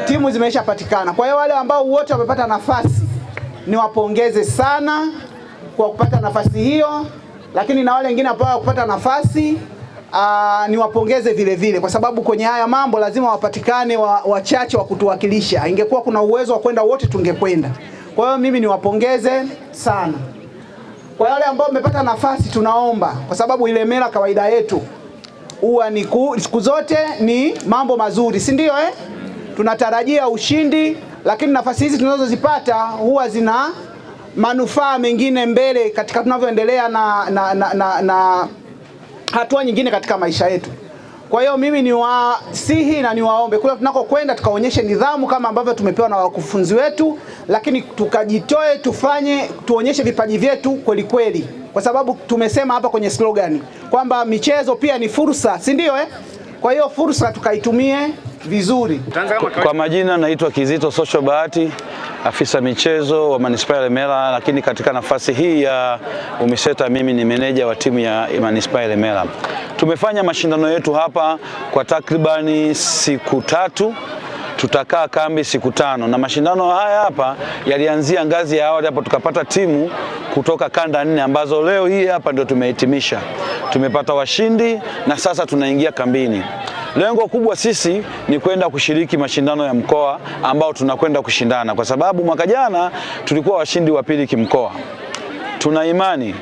Timu zimeshapatikana. Kwa hiyo wale ambao wote wamepata nafasi niwapongeze sana kwa kupata nafasi hiyo, lakini na wale wengine ambao kupata nafasi niwapongeze vile vile, kwa sababu kwenye haya mambo lazima wapatikane wachache wa kutuwakilisha. Ingekuwa kuna uwezo wa kwenda wote tungekwenda. Kwa hiyo mimi niwapongeze sana. Kwa wale ambao wamepata nafasi, tunaomba, kwa sababu Ilemela kawaida yetu huwa ni siku zote ni mambo mazuri, si ndio Tunatarajia ushindi, lakini nafasi hizi tunazozipata huwa zina manufaa mengine mbele katika tunavyoendelea na hatua nyingine katika maisha yetu. Kwa hiyo mimi niwasihi na niwaombe kule tunakokwenda tukaonyeshe nidhamu kama ambavyo tumepewa na wakufunzi wetu, lakini tukajitoe tuonyeshe vipaji vyetu kweli kweli, kwa sababu tumesema hapa kwenye slogan kwamba michezo pia ni fursa, si ndio Kwa hiyo fursa tukaitumie vizuri. Kwa majina naitwa Kizito Social Bahati, afisa michezo wa Manispaa ya Ilemela, lakini katika nafasi hii ya UMISETA mimi ni meneja wa timu ya Manispaa ya Ilemela. Tumefanya mashindano yetu hapa kwa takribani siku 3. Tutakaa kambi siku 5, na mashindano haya hapa yalianzia ngazi ya awali. Hapo tukapata timu kutoka kanda 4 ambazo leo hii hapa ndio tumehitimisha. Tumepata washindi na sasa tunaingia kambini. Lengo kubwa sisi ni kwenda kushiriki mashindano ya mkoa ambao tunakwenda kushindana, kwa sababu mwaka jana tulikuwa washindi wa pili kimkoa. Tuna imani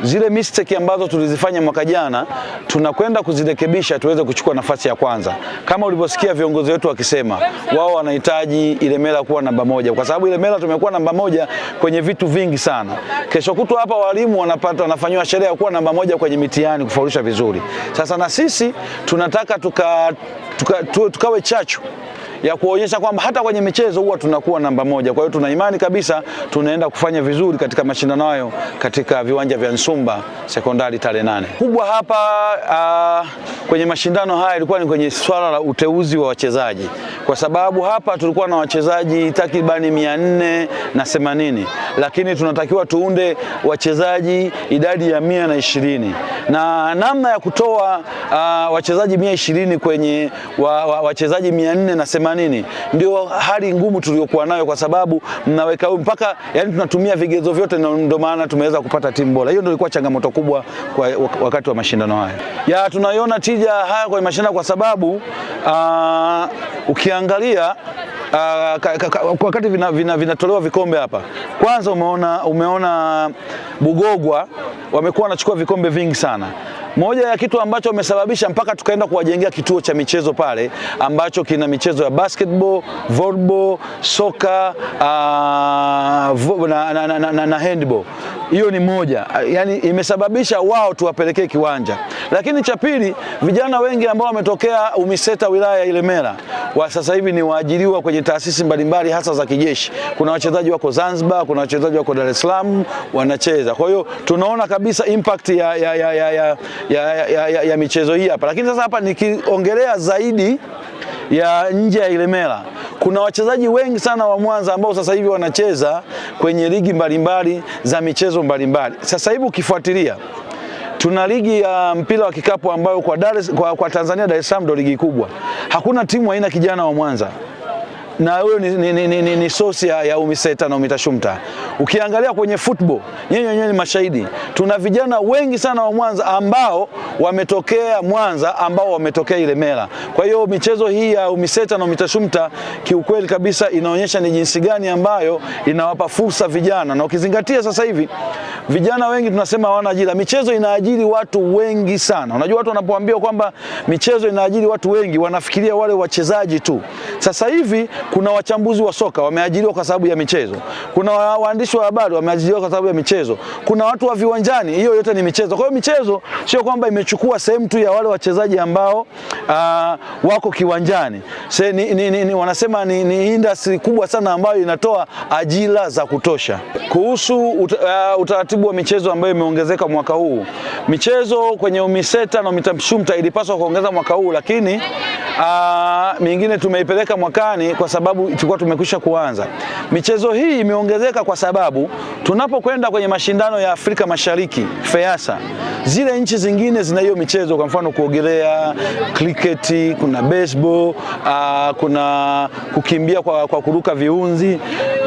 zile mistake ambazo tulizifanya mwaka jana tunakwenda kuzirekebisha tuweze kuchukua nafasi ya kwanza. Kama ulivyosikia viongozi wetu wakisema, wao wanahitaji Ilemela kuwa namba 1, kwa sababu Ilemela tumekuwa namba 1 kwenye vitu vingi sana. Kesho kutwa hapa walimu wanafanywa sherehe ya kuwa namba 1 kwenye mitihani kufaulisha vizuri. Sasa na sisi tunataka tukawe chachu ya kuonyesha kwamba hata kwenye michezo huwa tunakuwa namba 1. Kwa hiyo tuna imani kabisa tunaenda kufanya vizuri katika mashindano hayo katika viwanja vya Nsumba Sekondari tarehe 8. Kubwa hapa kwenye mashindano haya ilikuwa ni kwenye swala la uteuzi wa wachezaji, kwa sababu hapa tulikuwa na wachezaji takribani 480, lakini tunatakiwa tuunde wachezaji idadi ya 120, na namna ya kutoa wachezaji 120 kwenye wachezaji 480 ndio hali ngumu tuliyokuwa nayo, kwa sababu mnaweka mpaka tunatumia vigezo vyote, na ndio maana tumeweza kupata timu bora. Hiyo ndio ilikuwa changamoto kubwa kwa wakati wa mashindano haya. Tunaiona tija haya kwa mashindano kwa sababu ukiangalia wakati vinatolewa vikombe hapa, kwanza umeona Bugogwa wamekuwa wanachukua vikombe vingi sana. Moja ya kitu ambacho wamesababisha mpaka tukaenda kuwajengea kituo cha michezo pale ambacho kina michezo ya basketball, volleyball, soka na handball. Hiyo ni moja, imesababisha wao tuwapelekee kiwanja. Lakini cha pili, vijana wengi ambao wametokea UMISETA wilaya ya Ilemela sasa hivi ni waajiriwa kwenye taasisi mbalimbali hasa za kijeshi. Kuna wachezaji wako Zanzibar, kuna wachezaji wako Dar es Salaam wanacheza. Kwa hiyo tunaona kabisa impact ya michezo hii hapa. Lakini sasa hapa nikiongelea zaidi ya nje ya Ilemela, kuna wachezaji wengi sana wa Mwanza ambao sasa hivi wanacheza kwenye ligi mbalimbali za michezo mbalimbali. Sasa hivi ukifuatilia tuna ligi ya mpira wa kikapu ambayo kwa Tanzania Dar es Salaam ndio ligi kubwa. Hakuna timu haina kijana wa Mwanza, na huyo ni sosi ya UMISETA na UMITASHUMTA. Ukiangalia kwenye football, wenyewe ni mashahidi, tuna vijana wengi sana wa Mwanza ambao wametokea Mwanza ambao wametokea Ilemela. Kwa hiyo michezo hii ya UMISETA na UMITASHUMTA kiukweli kabisa inaonyesha ni jinsi gani ambayo inawapa fursa vijana, na ukizingatia sasa hivi vijana wengi tunasema hawana ajira. Michezo inaajiri watu wengi sana. Unajua watu wanapoambiwa kwamba michezo inaajiri watu wengi wanafikiria wale wachezaji tu. Sasa hivi kuna wachambuzi wa soka wameajiriwa kwa sababu ya michezo. Kuna waandishi wa habari wameajiriwa kwa sababu ya michezo. Kuna watu wa viwanjani, hiyo yote ni michezo. Kwa hiyo michezo sio kwamba imechukua sehemu tu ya wale wachezaji ambao wako kiwanjani. Wanasema ni industry kubwa sana ambayo inatoa ajira za kutosha. Kuhusu utaratibu wa michezo ambayo imeongezeka mwaka huu, michezo kwenye UMISETA na UMITASHUMTA ilipaswa kuongeza mwaka huu, lakini mingine tumeipeleka mwakani kwa sababu tulikuwa tumekwisha kuanza. Michezo hii imeongezeka kwa sababu tunapokwenda kwenye mashindano ya Afrika Mashariki FEASA, zile nchi zingine zina hiyo michezo, kwa mfano kuogelea, cricket, kuna baseball, kuna kukimbia kwa kuruka viunzi.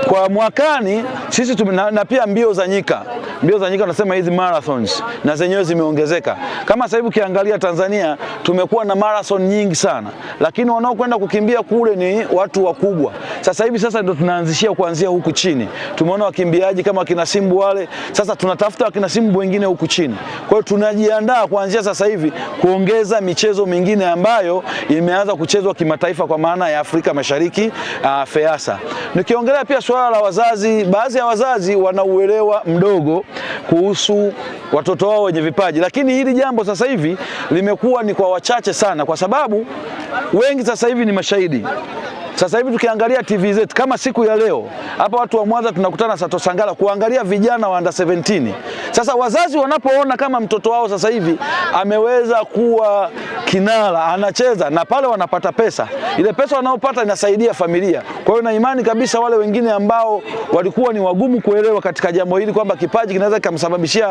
Kwa mwakani sisi na pia mbio za nyika. Mbio za nyika tunasema hizi marathons na zenyewe zimeongezeka. Kama sasa hivi ukiangalia Tanzania tumekuwa na marathon nyingi sana, lakini wanaokwenda kukimbia kule ni watu wakubwa. Sasa hivi ndio tunaanzishia kuanzia huku chini. Tumeona wakimbiaji kama kina Simbu wale, sasa tunatafuta wakina Simbu wengine huku chini. Kwa hiyo tunajiandaa kuanzia sasa hivi kuongeza michezo mingine ambayo imeanza kuchezwa kimataifa kwa maana ya Afrika Mashariki FEASA. Nikiongelea pia swala la wazazi, baadhi ya wazazi wanauelewa mdogo kuhusu watoto wao wenye vipaji, lakini hili jambo sasa hivi limekuwa ni kwa wachache sana, kwa sababu wengi sasa hivi ni mashahidi. Sasa hivi tukiangalia TV zetu kama siku ya leo hapa, watu wa Mwanza tunakutana Sato Sangala kuangalia vijana wa under 17. Sasa wazazi wanapoona kama mtoto wao sasa hivi ameweza kuwa kinara, anacheza na pale wanapata pesa, ile pesa wanaopata inasaidia familia. Kwa hiyo na imani kabisa wale wengine ambao walikuwa ni wagumu kuelewa katika jambo hili kwamba kipaji kinaweza kumsababishia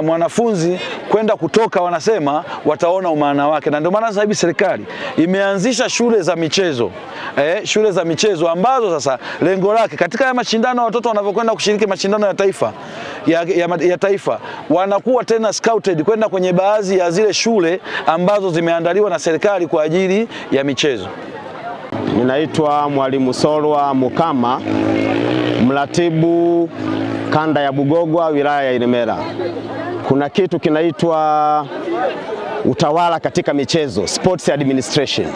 mwanafunzi kwenda kutoka, wanasema wataona umaana wake, na ndio maana sasa hivi serikali imeanzisha shule za michezo. Shule za michezo ambazo sasa lengo lake katika ya mashindano, watoto wanavyokwenda kushiriki mashindano ya taifa ya taifa, wanakuwa tena scouted kwenda kwenye baadhi ya zile shule ambazo zimeandaliwa na serikali kwa ajili ya michezo. Ninaitwa Mwalimu Solwa Mukama, mratibu kanda ya Bugogwa, wilaya ya Ilemela. Kuna kitu kinaitwa utawala katika michezo, sports administration.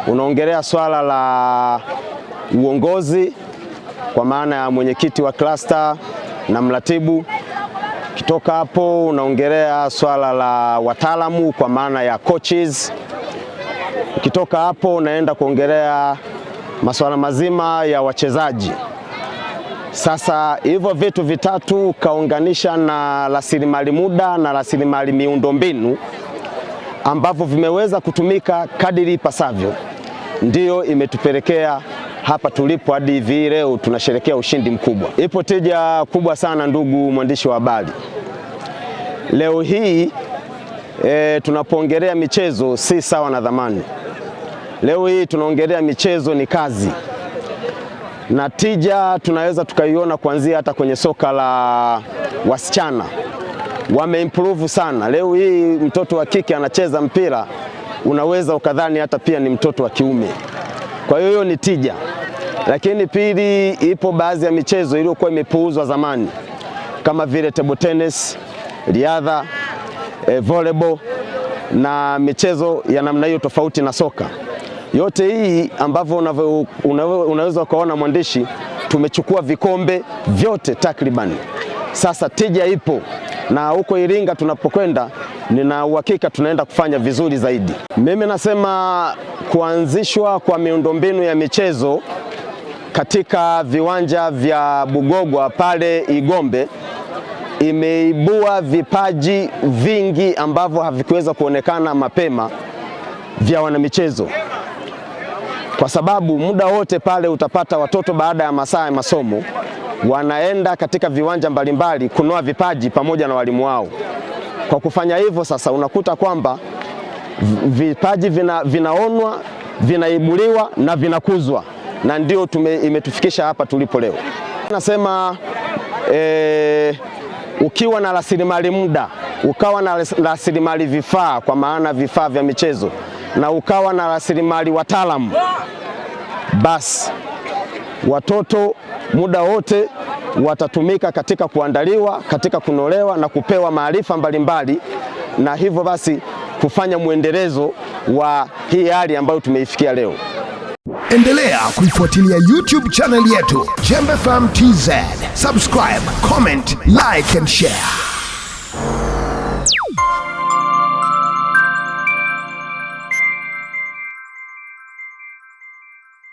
Unaongelea swala la uongozi kwa maana ya mwenyekiti wa cluster na mratibu. Kitoka hapo unaongelea swala la wataalamu kwa maana ya coaches. Kitoka hapo unaenda kuongelea masuala mazima ya wachezaji. Sasa hivyo vitu vitatu kaunganisha na rasilimali muda na rasilimali miundombinu ambavyo vimeweza kutumika kadiri ipasavyo, ndiyo imetupelekea hapa tulipo hadi hivi leo tunasherehekea ushindi mkubwa. Ipo tija kubwa sana, ndugu mwandishi wa habari. Leo hii tunapoongelea michezo si sawa na zamani. Leo hii tunaongelea michezo ni kazi, na tija tunaweza tukaiona kuanzia hata kwenye soka la wasichana. Wameimprove sana. Leo hii mtoto wa kike anacheza mpira, unaweza ukadhani hata pia ni mtoto wa kiume. Kwa hiyo ni tija. Lakini pili, ipo baadhi ya michezo iliyokuwa imepuuzwa zamani kama vile table tennis, riadha, volleyball na michezo ya namna hiyo tofauti na soka. Yote hii ambavyo unaweza ukaona mwandishi, tumechukua vikombe vyote takriban. Sasa tija ipo, na huko Iringa tunapokwenda nina uhakika tunaenda kufanya vizuri zaidi. Mimi nasema kuanzishwa kwa miundombinu ya michezo katika viwanja vya Bugogwa pale Igombe imeibua vipaji vingi ambavyo havikuweza kuonekana mapema vya wanamichezo, kwa sababu muda wote pale utapata watoto baada ya masaa ya masomo wanaenda katika viwanja mbalimbali kunoa vipaji pamoja na walimu wao. Kwa kufanya hivyo sasa unakuta kwamba vipaji vinaonwa, vinaibuliwa na vinakuzwa, na ndio imetufikisha hapa tulipo leo. Nasema ukiwa na rasilimali muda, ukawa na rasilimali vifaa kwa maana vifaa vya michezo, na ukawa na rasilimali wataalamu, basi watoto muda wote watatumika katika kuandaliwa, katika kunolewa na kupewa maarifa mbalimbali, na hivyo basi kufanya mwendelezo wa hii hali ambayo tumeifikia leo. Endelea kuifuatilia YouTube channel yetu Jembe FM TZ. Subscribe, comment, like and share.